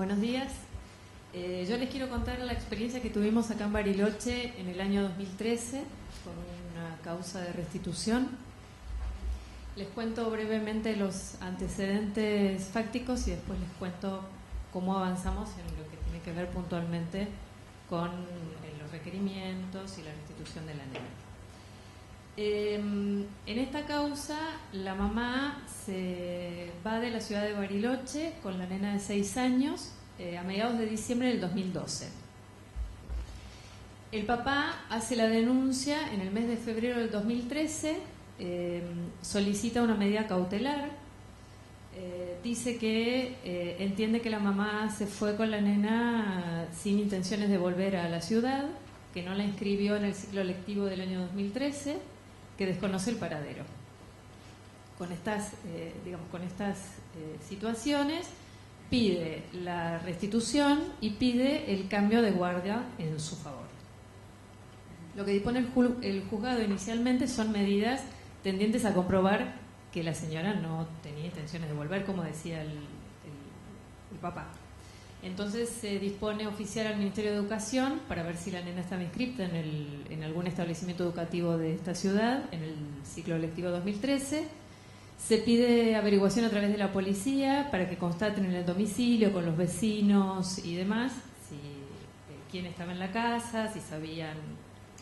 Buenos días. Yo les quiero contar la experiencia que tuvimos acá en Bariloche en el año 2013 con una causa de restitución. Les cuento brevemente los antecedentes fácticos y después les cuento cómo avanzamos en lo que tiene que ver puntualmente con los requerimientos y la restitución de la nena. En esta causa, la mamá se va de la ciudad de Bariloche con la nena de 6 años a mediados de diciembre del 2012. El papá hace la denuncia en el mes de febrero del 2013, solicita una medida cautelar, dice que entiende que la mamá se fue con la nena sin intenciones de volver a la ciudad, que no la inscribió en el ciclo lectivo del año 2013, que desconoce el paradero. Con estas situaciones pide la restitución y pide el cambio de guardia en su favor. Lo que dispone el juzgado inicialmente son medidas tendientes a comprobar que la señora no tenía intenciones de volver, como decía el papá. Entonces se dispone oficiar al Ministerio de Educación para ver si la nena estaba inscripta en algún establecimiento educativo de esta ciudad, en el ciclo lectivo 2013. Se pide averiguación a través de la policía para que constaten en el domicilio con los vecinos y demás quién estaba en la casa, si sabían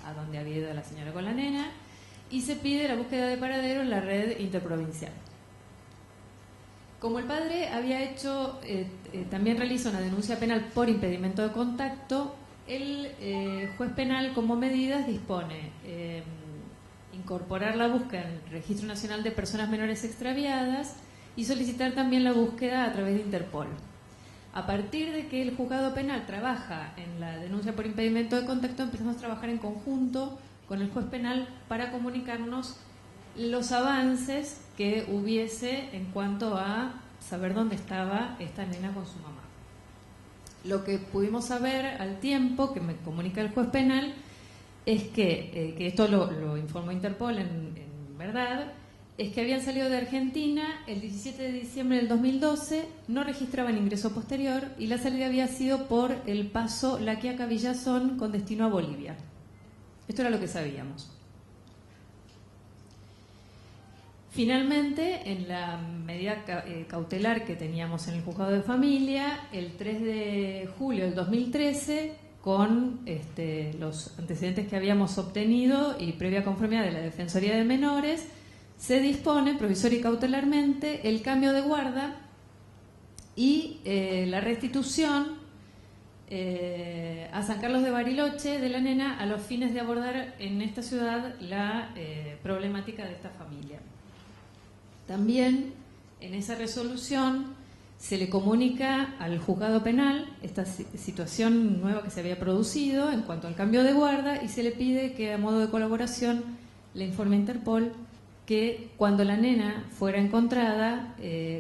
a dónde había ido la señora con la nena, y se pide la búsqueda de paradero en la red interprovincial. Como el padre había hecho, también realiza una denuncia penal por impedimento de contacto, el juez penal como medidas dispone incorporar la búsqueda en el Registro Nacional de Personas Menores Extraviadas y solicitar también la búsqueda a través de Interpol. A partir de que el juzgado penal trabaja en la denuncia por impedimento de contacto, empezamos a trabajar en conjunto con el juez penal para comunicarnos los avances que hubiese en cuanto a saber dónde estaba esta nena con su mamá. Lo que pudimos saber al tiempo, que me comunica el juez penal, es que esto lo informó Interpol en verdad, es que habían salido de Argentina el 17 de diciembre del 2012, no registraban ingreso posterior y la salida había sido por el paso La Quiaca-Villazón con destino a Bolivia. Esto era lo que sabíamos. Finalmente, en la medida cautelar que teníamos en el juzgado de familia, el 3 de julio del 2013, con los antecedentes que habíamos obtenido y previa conformidad de la Defensoría de Menores, se dispone provisoria y cautelarmente el cambio de guarda y la restitución a San Carlos de Bariloche de la nena a los fines de abordar en esta ciudad la problemática de esta familia. También en esa resolución se le comunica al juzgado penal esta situación nueva que se había producido en cuanto al cambio de guarda y se le pide que a modo de colaboración le informe a Interpol que cuando la nena fuera encontrada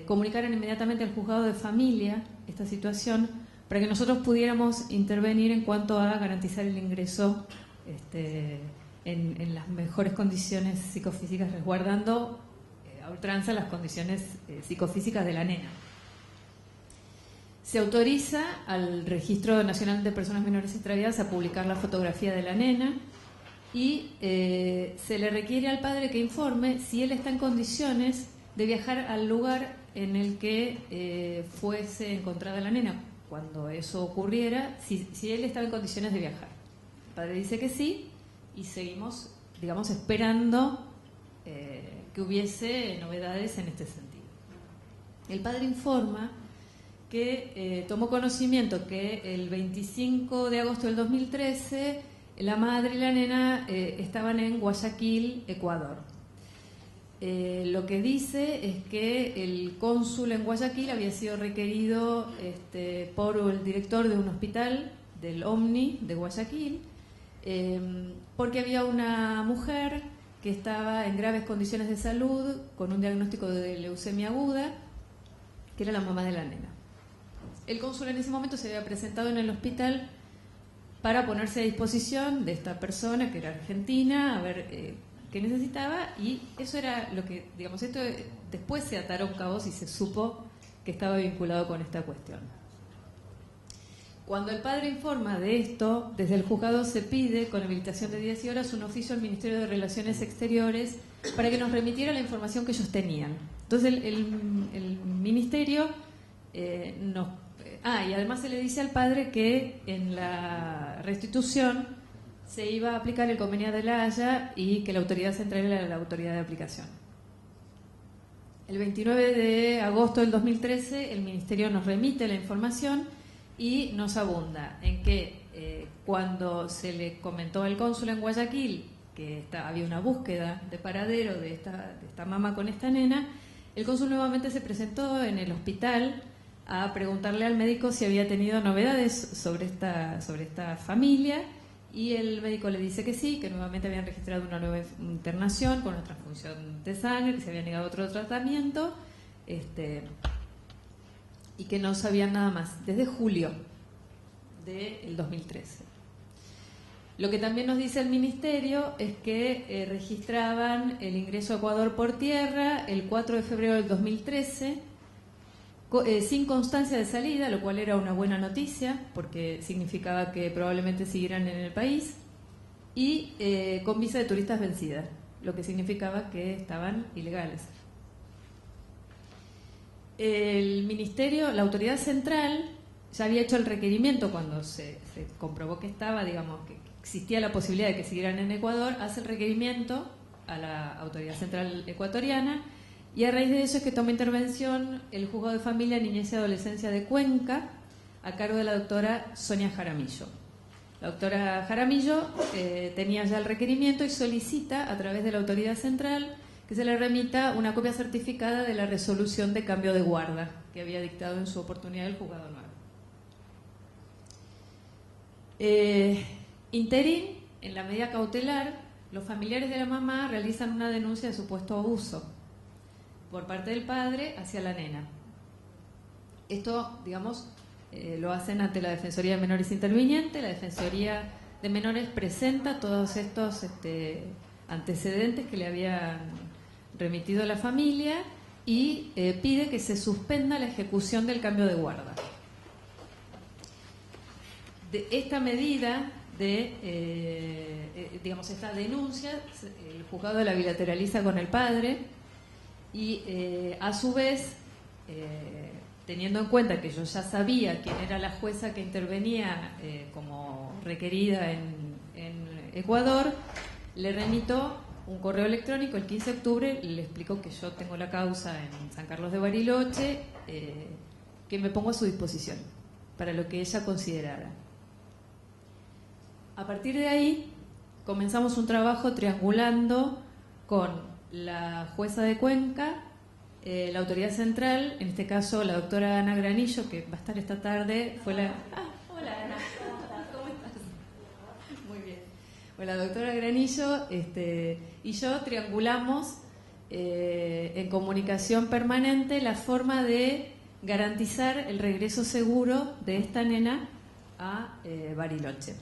comunicaran inmediatamente al juzgado de familia esta situación para que nosotros pudiéramos intervenir en cuanto a garantizar el ingreso en las mejores condiciones psicofísicas, resguardando a ultranza las condiciones psicofísicas de la nena. Se autoriza al Registro Nacional de Personas Menores Extraviadas a publicar la fotografía de la nena y se le requiere al padre que informe si él está en condiciones de viajar al lugar en el que fuese encontrada la nena. Cuando eso ocurriera, si él estaba en condiciones de viajar. El padre dice que sí y seguimos, esperando que hubiese novedades en este sentido. El padre informa que tomó conocimiento que el 25 de agosto del 2013 la madre y la nena estaban en Guayaquil, Ecuador. Lo que dice es que el cónsul en Guayaquil había sido requerido por el director de un hospital del OMNI de Guayaquil porque había una mujer que estaba en graves condiciones de salud con un diagnóstico de leucemia aguda, que era la mamá de la nena. El cónsul en ese momento se había presentado en el hospital para ponerse a disposición de esta persona que era argentina, a ver qué necesitaba, y eso era lo que, esto después se ataron cabos y se supo que estaba vinculado con esta cuestión. Cuando el padre informa de esto, desde el juzgado se pide, con habilitación de 10 horas, un oficio al Ministerio de Relaciones Exteriores para que nos remitiera la información que ellos tenían. Entonces el ministerio y además se le dice al padre que en la restitución se iba a aplicar el convenio de La Haya y que la autoridad central era la autoridad de aplicación. El 29 de agosto del 2013 el ministerio nos remite la información y nos abunda en que cuando se le comentó al cónsul en Guayaquil que había una búsqueda de paradero de esta mamá con esta nena, el cónsul nuevamente se presentó en el hospital a preguntarle al médico si había tenido novedades sobre esta familia, y el médico le dice que sí, que nuevamente habían registrado una nueva internación con una transfusión de sangre, que se había negado otro tratamiento, y que no sabían nada más, desde julio del 2013. Lo que también nos dice el ministerio es que registraban el ingreso a Ecuador por tierra el 4 de febrero del 2013, sin constancia de salida, lo cual era una buena noticia, porque significaba que probablemente siguieran en el país, y con visa de turistas vencida, lo que significaba que estaban ilegales. El ministerio, la autoridad central, ya había hecho el requerimiento cuando se comprobó que que existía la posibilidad de que siguieran en Ecuador, hace el requerimiento a la autoridad central ecuatoriana, y a raíz de eso es que toma intervención el Juzgado de Familia, Niñez y Adolescencia de Cuenca, a cargo de la doctora Sonia Jaramillo. La doctora Jaramillo tenía ya el requerimiento y solicita a través de la autoridad central que se le remita una copia certificada de la resolución de cambio de guarda que había dictado en su oportunidad el Juzgado Nuevo. Interín, en la medida cautelar, los familiares de la mamá realizan una denuncia de supuesto abuso por parte del padre hacia la nena. Esto, lo hacen ante la Defensoría de Menores Interviniente. La Defensoría de Menores presenta todos estos antecedentes que le habían remitido a la familia y pide que se suspenda la ejecución del cambio de guarda. De esta medida esta denuncia, el juzgado la bilateraliza con el padre y a su vez, teniendo en cuenta que yo ya sabía quién era la jueza que intervenía como requerida en Ecuador, le remito un correo electrónico el 15 de octubre, le explico que yo tengo la causa en San Carlos de Bariloche, que me pongo a su disposición para lo que ella considerara. A partir de ahí comenzamos un trabajo triangulando con la jueza de Cuenca, la autoridad central, en este caso la doctora Ana Granillo, que va a estar esta tarde, fue la... hola Ana, ¿cómo estás? Muy bien. Bueno, la doctora Granillo y yo triangulamos en comunicación permanente la forma de garantizar el regreso seguro de esta nena a Bariloche.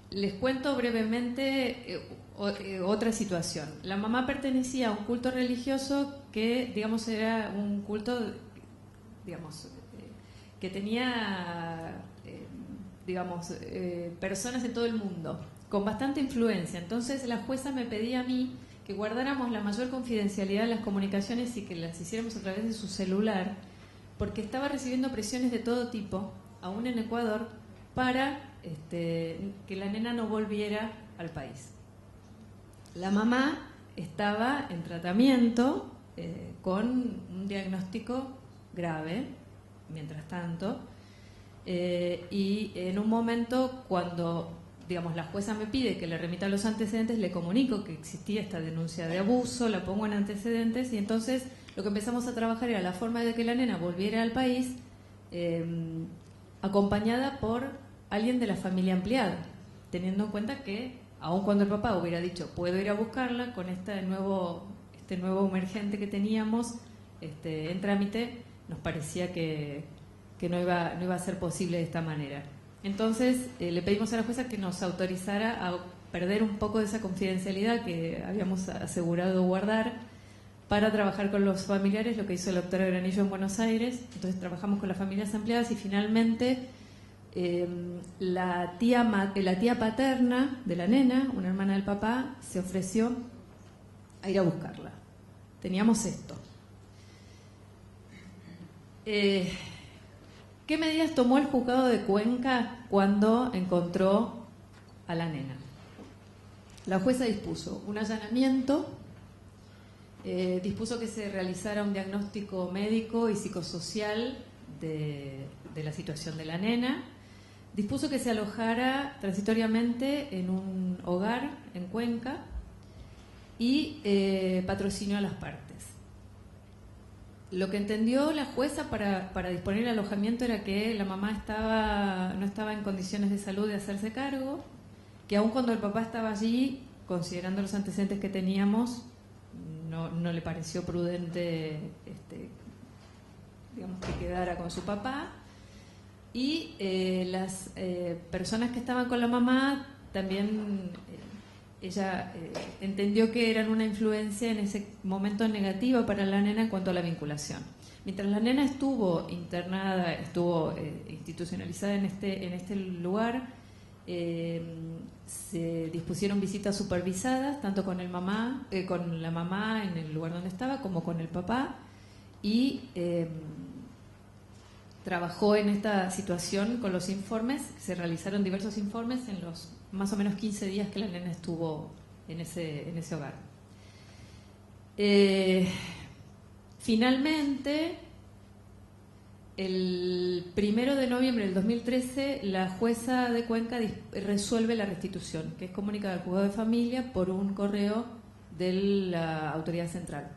Les cuento brevemente otra situación. La mamá pertenecía a un culto religioso que, era un culto, que tenía, personas en todo el mundo, con bastante influencia. Entonces la jueza me pedía a mí que guardáramos la mayor confidencialidad de las comunicaciones y que las hiciéramos a través de su celular, porque estaba recibiendo presiones de todo tipo, aún en Ecuador, para que la nena no volviera al país. La mamá estaba en tratamiento con un diagnóstico grave, mientras tanto, y en un momento cuando, la jueza me pide que le remita los antecedentes, le comunico que existía esta denuncia de abuso, la pongo en antecedentes, y entonces lo que empezamos a trabajar era la forma de que la nena volviera al país, acompañada por alguien de la familia ampliada, teniendo en cuenta que, aun cuando el papá hubiera dicho puedo ir a buscarla, con este nuevo emergente que teníamos en trámite, nos parecía que no iba a ser posible de esta manera. Entonces le pedimos a la jueza que nos autorizara a perder un poco de esa confidencialidad que habíamos asegurado guardar para trabajar con los familiares, lo que hizo la doctora Granillo en Buenos Aires. Entonces trabajamos con las familias ampliadas y finalmente la tía paterna de la nena, una hermana del papá, se ofreció a ir a buscarla. Teníamos esto. ¿Qué medidas tomó el juzgado de Cuenca cuando encontró a la nena? La jueza dispuso un allanamiento, dispuso que se realizara un diagnóstico médico y psicosocial de la situación de la nena, dispuso que se alojara transitoriamente en un hogar en Cuenca y patrocinó a las partes. Lo que entendió la jueza para disponer el alojamiento era que la mamá no estaba en condiciones de salud de hacerse cargo, que aun cuando el papá estaba allí, considerando los antecedentes que teníamos, no le pareció prudente digamos, que quedara con su papá. Y las personas que estaban con la mamá también, ella entendió que eran una influencia en ese momento negativa para la nena en cuanto a la vinculación. Mientras la nena estuvo internada, estuvo institucionalizada en este lugar, se dispusieron visitas supervisadas, tanto con con la mamá en el lugar donde estaba, como con el papá, y trabajó en esta situación con los informes. Se realizaron diversos informes en los más o menos 15 días que la nena estuvo en ese hogar. Finalmente, el 1 de noviembre del 2013, la jueza de Cuenca resuelve la restitución, que es comunicada al juzgado de familia por un correo de la autoridad central.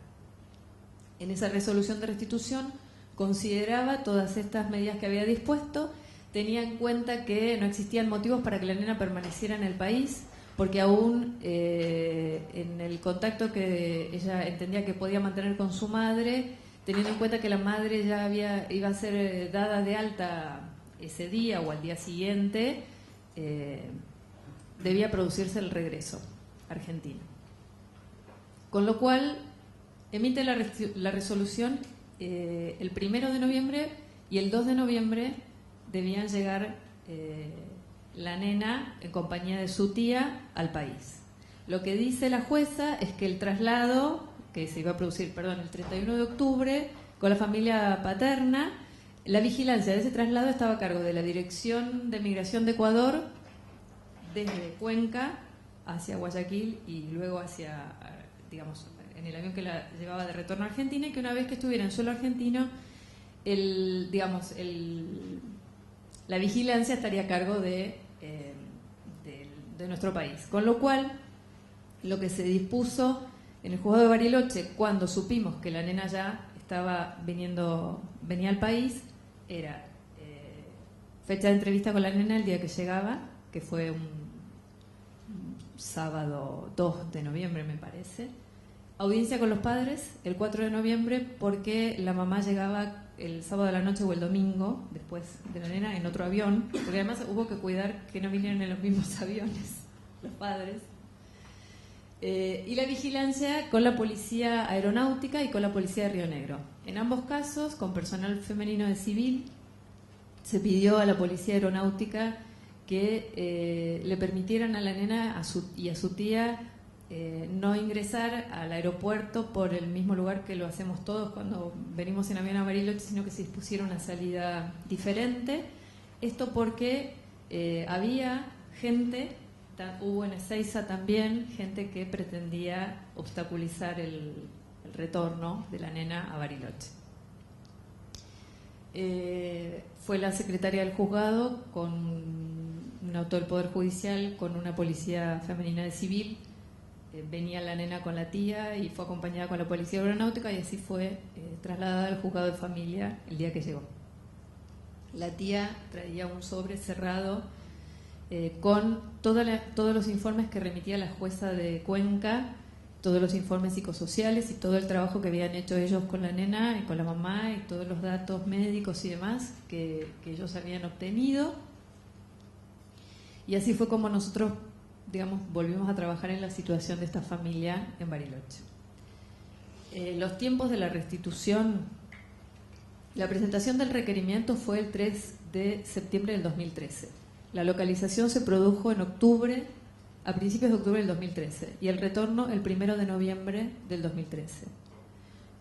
En esa resolución de restitución consideraba todas estas medidas que había dispuesto, tenía en cuenta que no existían motivos para que la nena permaneciera en el país, porque aún en el contacto que ella entendía que podía mantener con su madre, teniendo en cuenta que la madre ya iba a ser dada de alta ese día o al día siguiente, debía producirse el regreso a Argentina. Con lo cual, emite la resolución el 1 de noviembre y el 2 de noviembre debían llegar la nena en compañía de su tía al país. Lo que dice la jueza es que el traslado, que se iba a producir, el 31 de octubre, con la familia paterna, la vigilancia de ese traslado estaba a cargo de la Dirección de Migración de Ecuador, desde Cuenca hacia Guayaquil y luego hacia, digamos, en el avión que la llevaba de retorno a Argentina, y que una vez que estuviera en suelo argentino, la vigilancia estaría a cargo de nuestro país. Con lo cual, lo que se dispuso en el juzgado de Bariloche, cuando supimos que la nena ya venía al país, era fecha de entrevista con la nena el día que llegaba, que fue un sábado 2 de noviembre, me parece. Audiencia con los padres el 4 de noviembre, porque la mamá llegaba el sábado de la noche o el domingo, después de la nena, en otro avión, porque además hubo que cuidar que no vinieran en los mismos aviones los padres. Y la vigilancia con la policía aeronáutica y con la policía de Río Negro. En ambos casos, con personal femenino de civil, se pidió a la policía aeronáutica que le permitieran a la nena y a su tía no ingresar al aeropuerto por el mismo lugar que lo hacemos todos cuando venimos en avión a Bariloche, sino que se dispusiera una salida diferente. Esto porque había gente, hubo en Ezeiza también gente que pretendía obstaculizar el retorno de la nena a Bariloche. Fue la secretaria del juzgado con un auto del Poder Judicial, con una policía femenina de civil. Venía la nena con la tía y fue acompañada con la policía aeronáutica, y así fue trasladada al juzgado de familia el día que llegó. La tía traía un sobre cerrado con todos los informes que remitía la jueza de Cuenca, todos los informes psicosociales y todo el trabajo que habían hecho ellos con la nena y con la mamá, y todos los datos médicos y demás que ellos habían obtenido. Y así fue como nosotros, digamos, volvimos a trabajar en la situación de esta familia en Bariloche. Los tiempos de la restitución. La presentación del requerimiento fue el 3 de septiembre del 2013. La localización se produjo en octubre, a principios de octubre del 2013, y el retorno el 1 de noviembre del 2013.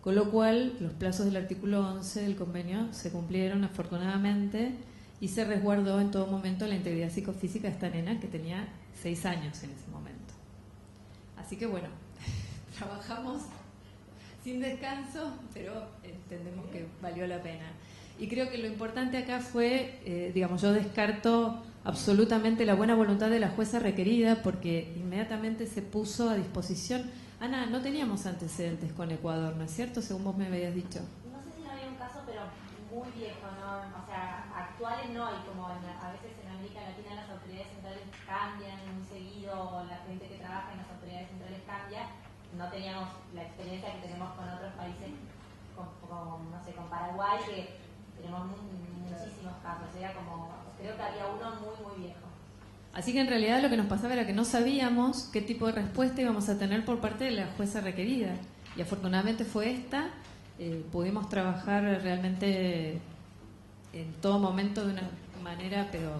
Con lo cual, los plazos del artículo 11 del convenio se cumplieron afortunadamente y se resguardó en todo momento la integridad psicofísica de esta nena que tenía 6 años en ese momento. Así que bueno, trabajamos sin descanso, pero entendemos que valió la pena. Y creo que lo importante acá fue, yo descarto absolutamente la buena voluntad de la jueza requerida porque inmediatamente se puso a disposición. Ana, no teníamos antecedentes con Ecuador, ¿no es cierto? Según vos me habías dicho. No sé si no había un caso, pero muy viejo, ¿no? O sea, actuales no, y como a veces en América Latina las autoridades centrales cambian muy seguido, la gente que trabaja en las autoridades centrales cambia, no teníamos la experiencia que tenemos con otros países, con Paraguay, que tenemos muchísimos casos, creo que había uno muy viejo. Así que en realidad lo que nos pasaba era que no sabíamos qué tipo de respuesta íbamos a tener por parte de la jueza requerida. Y afortunadamente fue esta. Pudimos trabajar realmente en todo momento de una manera, pero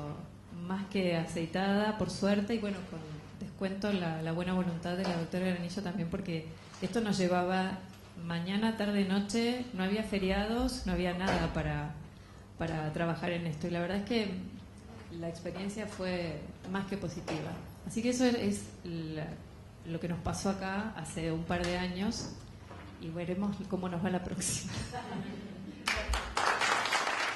más que aceitada, por suerte, y bueno, con descuento la buena voluntad de la doctora Granillo también, porque esto nos llevaba mañana, tarde, noche, no había feriados, no había nada para trabajar en esto. Y la verdad es que la experiencia fue más que positiva. Así que eso es lo que nos pasó acá hace un par de años y veremos cómo nos va la próxima.